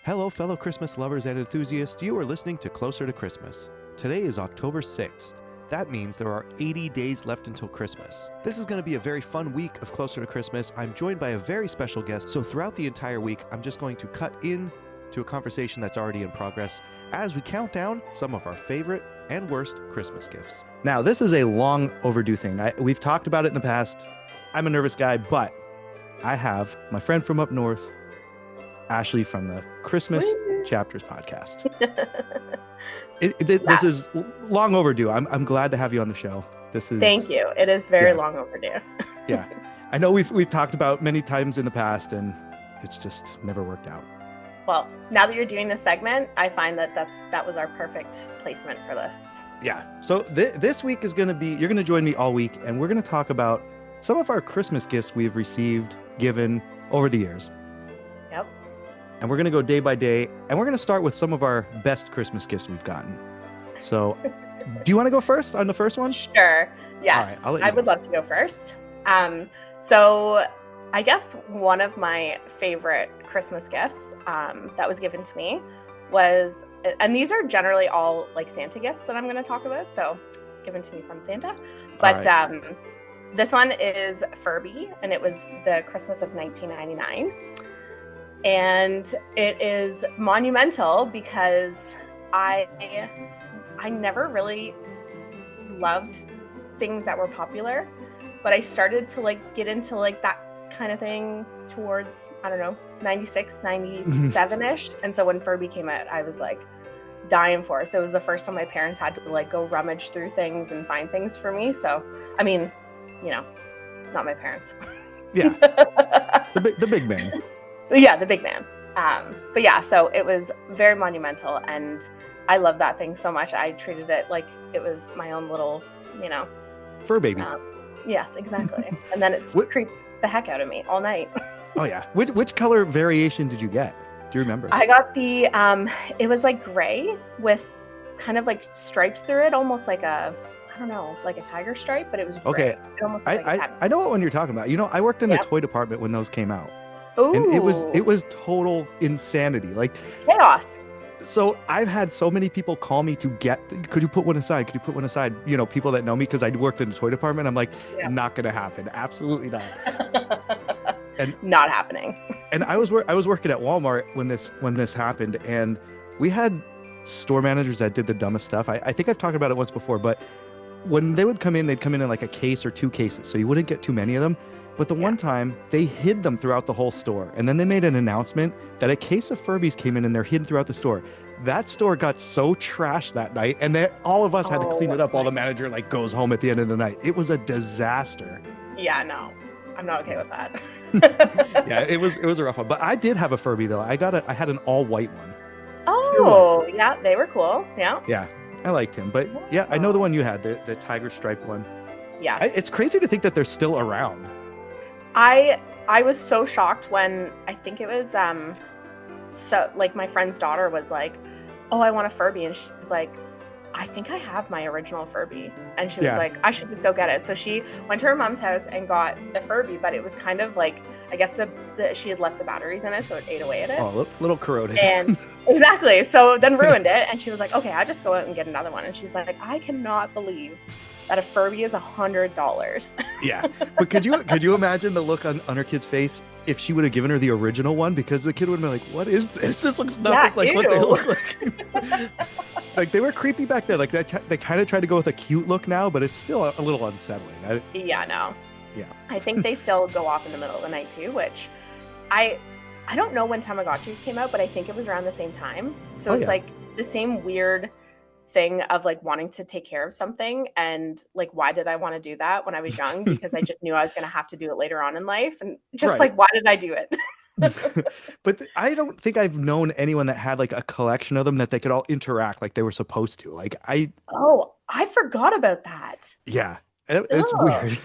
Hello, fellow Christmas lovers and enthusiasts. You are listening to Closer to Christmas. Today is October 6th. That means there are 80 days left until Christmas. This is going to be a very fun week of Closer to Christmas. I'm joined by a very special guest, so throughout the entire week, I'm just going to cut in to a conversation that's already in progress as we count down some of our favorite and worst Christmas gifts. Now, this is a long overdue thing. We've talked about it in the past. I'm a nervous guy, but I have my friend from up north, Ashley from the Christmas Chapters podcast. This is long overdue. I'm glad to have you on the show. Thank you. It is very long overdue. Yeah, I know we've talked about many times in the past, and it's just never worked out. Well, now that you're doing this segment, I find that was our perfect placement for lists. Yeah. So this week is going to be, you're going to join me all week, and we're going to talk about some of our Christmas gifts we've received, given over the years. Yep. And we're going to go day by day, and we're going to start with some of our best Christmas gifts we've gotten. So do you want to go first on the first one? Sure. Yes. All right, I would love to go first. So I guess one of my favorite Christmas gifts that was given to me was, and these are generally all like Santa gifts that I'm going to talk about, so given to me from Santa. But this one is Furby, and it was the Christmas of 1999. And it is monumental because I never really loved things that were popular, but I started to like get into like that kind of thing towards, I don't know, 96, 97-ish. And so when Furby came out, I was like dying for it. So it was the first time my parents had to like go rummage through things and find things for me. So, I mean, you know, not my parents. Yeah. The big man. Yeah, the big man. But yeah, so it was very monumental, and I love that thing so much. I treated it like it was my own little, fur baby. Yes, exactly. And then it's creeped the heck out of me all night. Oh yeah. Which color variation did you get? Do you remember? I got the it was like gray with kind of like stripes through it, almost like a, I don't know, like a tiger stripe, but it was gray. Okay. It almost looked like a I know what one you're talking about. I worked in the toy department when those came out. Ooh. And it was total insanity. Like chaos. So I've had so many people call me to could you put one aside? Could you put one aside? People that know me, because I worked in the toy department. I'm like, not going to happen. Absolutely not. And not happening. And I was working at Walmart when this happened, and we had store managers that did the dumbest stuff. I think I've talked about it once before, but when they would come in, they'd come in like a case or two cases, so you wouldn't get too many of them. But the one time, they hid them throughout the whole store. And then they made an announcement that a case of Furbies came in and they're hidden throughout the store. That store got so trashed that night, and all of us had to clean it up while the manager goes home at the end of the night. It was a disaster. Yeah, no. I'm not okay with that. Yeah, it was a rough one. But I did have a Furby, though. I had an all-white one. Oh, yeah, they were cool. Yeah. Yeah, I liked him. But yeah, I know the one you had, the tiger stripe one. Yes. It's crazy to think that they're still around. I was so shocked when I think it was so like my friend's daughter was like, "Oh, I want a Furby," and she's like, "I think I have my original Furby," and she was like, "I should just go get it." So she went to her mom's house and got the Furby, but it was kind of like, I guess she had left the batteries in it, so it ate away at it. Oh, little corroded. And exactly, so then ruined it, and she was like, "Okay, I'll just go out and get another one." And she's like, "I cannot believe that a Furby is $100. Yeah, but could you imagine the look on her kid's face if she would have given her the original one? Because the kid would have been like, "What is this? This looks nothing like what they look like." Like, they were creepy back then. Like, they kind of tried to go with a cute look now, but it's still a little unsettling. Yeah, no. Yeah. I think they still go off in the middle of the night too, which I don't know when Tamagotchis came out, but I think it was around the same time. So it's like the same weird thing of like wanting to take care of something, and like, why did I want to do that when I was young? Because I just knew I was going to have to do it later on in life, and just like, why did I do it? But I don't think I've known anyone that had like a collection of them that they could all interact like they were supposed to. Like I forgot about that. Yeah. It's weird.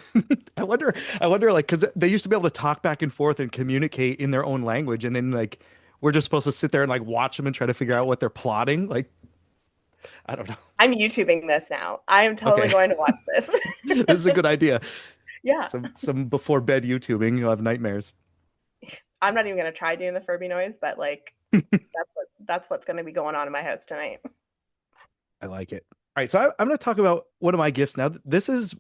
I wonder like, because they used to be able to talk back and forth and communicate in their own language, and then like we're just supposed to sit there and like watch them and try to figure out what they're plotting. Like, I don't know. I'm YouTubing this now. I am totally going to watch this. This is a good idea. Yeah. Some before bed YouTubing, you'll have nightmares. I'm not even going to try doing the Furby noise, but like, That's what's going to be going on in my house tonight. I like it. All right, so I'm going to talk about one of my gifts now. This is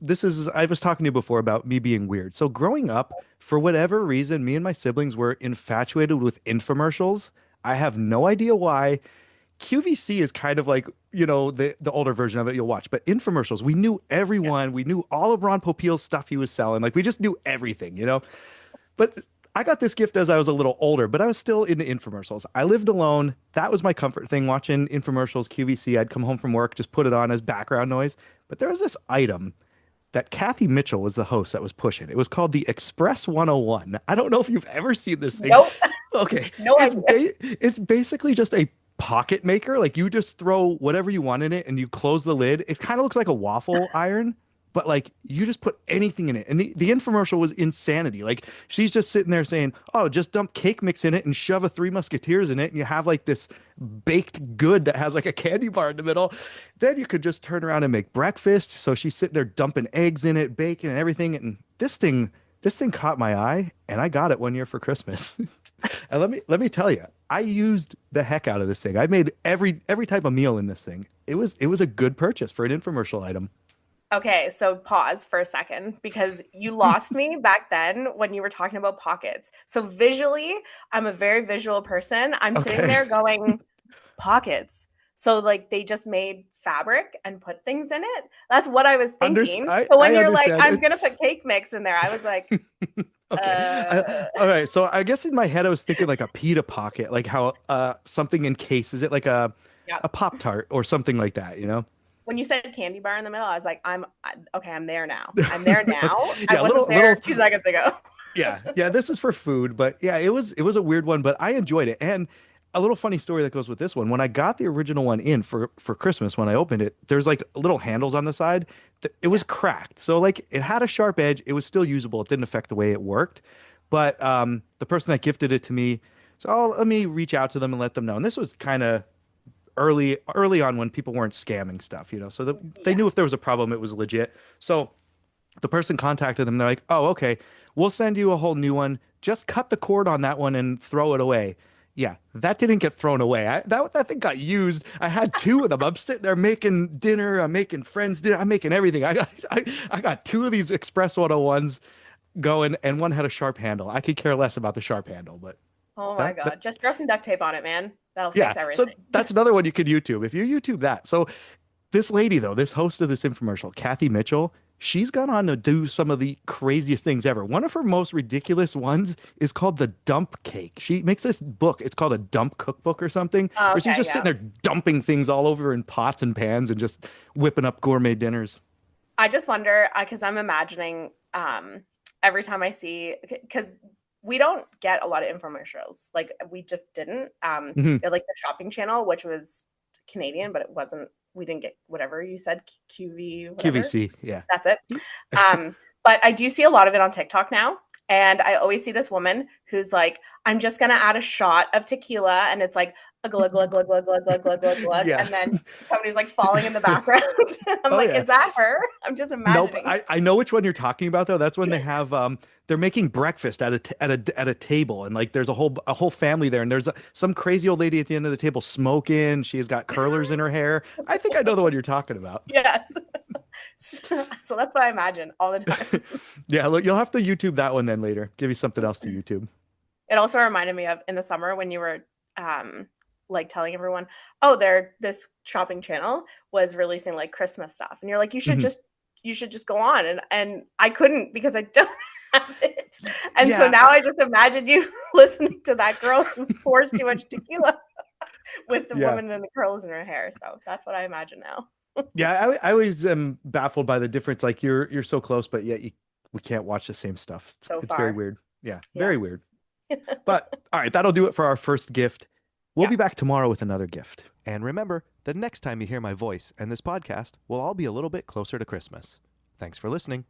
I was talking to you before about me being weird. So growing up, for whatever reason, me and my siblings were infatuated with infomercials. I have no idea why. QVC is kind of like, the older version of it you'll watch, but infomercials, we knew Yeah. everyone. We knew all of Ron Popeil's stuff he was selling. Like we just knew everything. But I got this gift as I was a little older, but I was still into infomercials. I lived alone. That was my comfort thing, watching infomercials, QVC. I'd come home from work, just put it on as background noise. But there was this item that Kathy Mitchell was the host that was pushing. It was called the Express 101. I don't know if you've ever seen this thing. Nope. Okay. No It's idea. it's basically just a pocket maker. Like you just throw whatever you want in it and you close the lid. It kind of looks like a waffle iron, but like you just put anything in it. And the infomercial was insanity. Like she's just sitting there saying, "Oh, just dump cake mix in it and shove a Three Musketeers in it, and you have like this baked good that has like a candy bar in the middle." Then you could just turn around and make breakfast. So she's sitting there dumping eggs in it, bacon and everything. And this thing caught my eye, and I got it one year for Christmas. And let me tell you, I used the heck out of this thing. I made every type of meal in this thing. It was a good purchase for an infomercial item. Okay, so pause for a second because you lost me back then when you were talking about pockets. So visually, I'm a very visual person. I'm sitting Okay. there going, pockets. So like they just made fabric and put things in it. That's what I was thinking. I So when I you're like, understand I'm it. gonna put cake mix in there, I was like, Okay. uh, All right. So I guess in my head I was thinking like a pita pocket, like how something encases it, like a yeah. a Pop Tart or something like that. When you said candy bar in the middle, I was like, okay. I'm there now. I'm there now. I Yeah, wasn't there little 2 seconds ago. yeah. This is for food, but yeah, it was a weird one, but I enjoyed it. And a little funny story that goes with this one. When I got the original one in for Christmas, when I opened it, there's like little handles on the side. It was Yeah. cracked, so like it had a sharp edge. It was still usable. It didn't affect the way it worked. But the person that gifted it to me, so let me reach out to them and let them know. And this was kind of early on when people weren't scamming stuff. So they Yeah. knew if there was a problem, it was legit. So the person contacted them. They're like, "Oh, okay, we'll send you a whole new one. Just cut the cord on that one and throw it away." Yeah, that didn't get thrown away. That thing got used. I had two of them. I'm sitting there making dinner. I'm making friends dinner. I'm making everything. I got two of these Express 101s going, and one had a sharp handle. I could care less about the sharp handle, but Oh my that God. Just throw some duct tape on it, man. That'll yeah. fix So everything. that's another one you could YouTube if you YouTube that. So this lady, though, this host of this infomercial, Kathy Mitchell, she's gone on to do some of the craziest things ever. One of her most ridiculous ones is called the Dump Cake. She makes this book. It's called a Dump Cookbook or something, Oh, where she's okay. just sitting Yeah. there dumping things all over in pots and pans and just whipping up gourmet dinners. I just wonder because I'm imagining every time I see because we don't get a lot of infomercials. Like we just didn't. Mhm. They're like the shopping channel, which was Canadian, but it wasn't. We didn't get whatever you said, QV, whatever. QVC, yeah. That's it. But I do see a lot of it on TikTok now. And I always see this woman who's like, I'm just gonna add a shot of tequila, and it's like a glug glug glug glug glug glug glug glug glug, Yeah. and then somebody's like falling in the background. I'm Oh like, yeah. is that her? I'm just Nope. imagining. I know which one you're talking about though. That's when they have they're making breakfast at a table, and like there's a whole family there, and there's some crazy old lady at the end of the table smoking. She has got curlers in her hair. I think I know the one you're talking about. Yes. So that's what I imagine all the time. Yeah, look, you'll have to YouTube that one then later. Give you something else to YouTube. It also reminded me of in the summer when you were um like telling everyone, oh, this shopping channel was releasing like Christmas stuff. And you're like, Mhm. you should just go on. And I couldn't because I don't have it. And so Yeah, now I just imagine you listening to that girl who pours too much tequila with the yeah, woman and the curls in her hair. So that's what I imagine now. yeah. I always am baffled by the difference. Like you're so close, but yet we can't watch the same stuff. It's, So it's very far. weird. Yeah, Yeah. very weird. But all right, that'll do it for our first gift. We'll Yeah. be back tomorrow with another gift. And remember, the next time you hear my voice and this podcast, we'll all be a little bit closer to Christmas. Thanks for listening.